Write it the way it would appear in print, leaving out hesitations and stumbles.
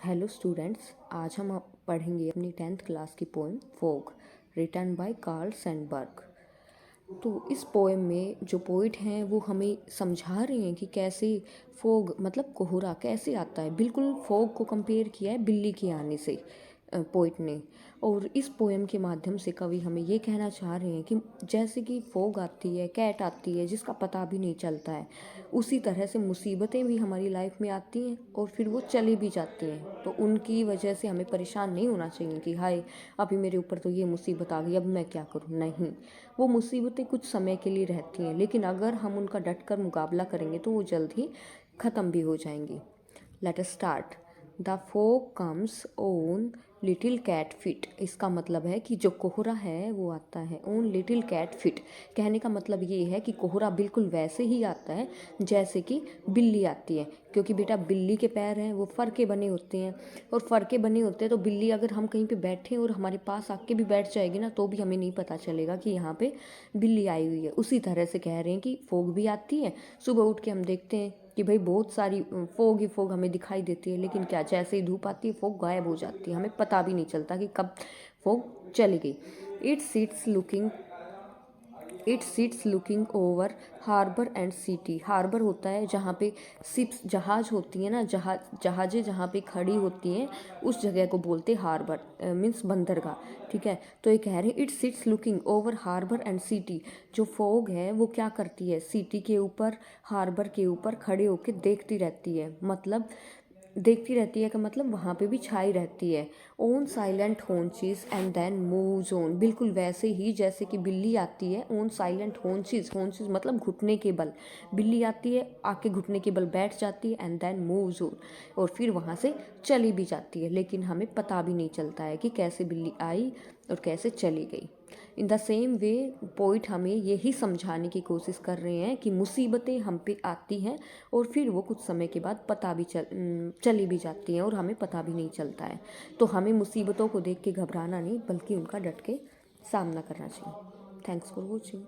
Hello students, आज हम पढ़ेंगे अपनी 10th क्लास की poem fog written by Carl Sandburg. तो इस पोएम में जो पोइट हैं वो हमें समझा रहे हैं कि कैसे फोग मतलब कोहरा कैसे आता है। बिल्कुल फोग को कंपेयर किया है बिल्ली के आने से पोइट ने। और इस पोएम के माध्यम से कवि हमें ये कहना चाह रहे हैं कि जैसे कि फोग आती है, कैट आती है जिसका पता भी नहीं चलता है, उसी तरह से मुसीबतें भी हमारी लाइफ में आती हैं और फिर वो चली भी जाती हैं। तो उनकी वजह से हमें परेशान नहीं होना चाहिए कि हाय अभी मेरे ऊपर तो ये मुसीबत आ गई, अब मैं क्या करूँ। नहीं, वो मुसीबतें कुछ समय के लिए रहती हैं, लेकिन अगर हम उनका डट कर मुकाबला करेंगे तो वो जल्द ही ख़त्म भी हो जाएंगी। Let us start. The fog comes on little cat feet. इसका मतलब है कि जो कोहरा है वो आता है ऑन लिटिल कैट फिट। कहने का मतलब ये है कि कोहरा बिल्कुल वैसे ही आता है जैसे कि बिल्ली आती है, क्योंकि बेटा बिल्ली के पैर हैं वो फर के बने होते हैं, और फर के बने होते हैं तो बिल्ली अगर हम कहीं पे बैठे और हमारे पास आके भी बैठ जाएगी ना तो भी हमें नहीं पता चलेगा कि यहाँ पे बिल्ली आई हुई है। उसी तरह से कह रहे हैं कि फोग भी आती है, सुबह उठ के हम देखते हैं कि भाई बहुत सारी फोग ही फोग हमें दिखाई देती है, लेकिन क्या जैसे ही धूप आती है फोग गायब हो जाती है, हमें पता भी नहीं चलता कि कब फोग चली गई। It sits looking over harbour and city. Harbour होता है जहाँ पे शिप्स जहाज होती है ना, जहाज़ें जहाँ पे खड़ी होती हैं उस जगह को बोलते हैं हार्बर, मीन्स बंदरगाह। ठीक है, तो ये कह रहे हैं it sits looking over harbour and city. जो फोग है वो क्या करती है, सिटी के ऊपर, हार्बर के ऊपर खड़े होकर देखती रहती है। मतलब देखती रहती है का मतलब वहाँ पे भी छाई रहती है। ओन साइलेंट होंचिस एंड देन मूव्स ऑन। बिल्कुल वैसे ही जैसे कि बिल्ली आती है ओन साइलेंट होंचिस, होंचिस मतलब घुटने के बल। बिल्ली आती है आके घुटने के बल बैठ जाती है एंड देन मूव्स ऑन, और फिर वहाँ से चली भी जाती है, लेकिन हमें पता भी नहीं चलता है कि कैसे बिल्ली आई और कैसे चली गई। In the same way poet हमें यही समझाने की कोशिश कर रहे हैं कि मुसीबतें हम पे आती हैं और फिर वो कुछ समय के बाद चली भी जाती हैं और हमें पता भी नहीं चलता है। तो हमें मुसीबतों को देख के घबराना नहीं बल्कि उनका डट के सामना करना चाहिए। Thanks for watching.